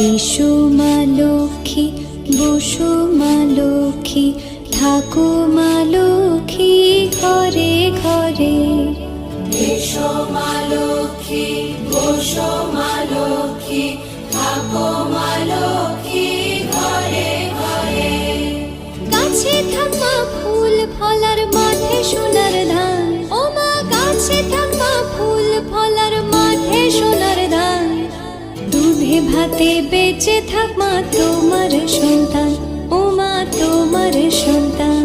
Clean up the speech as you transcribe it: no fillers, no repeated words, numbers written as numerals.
এসো মা লক্ষ্মী, বসো মা লক্ষ্মী, থাকো মা লক্ষ্মী ঘরে ঘরে। এসো মা লক্ষ্মী, বসো মা লক্ষ্মী, থাকো মা লক্ষ্মী ঘরে ঘরে। গাছে থাক মা ফুল ফলার, মাঠে সোনার ধান। ও মা গাছে থাক মা ফুল ফলার, মাঠে সোনার ধান। দুধে ভাতে বেঁচে থাক মা তোমার সন্তান, ও মা তোমার সন্তান।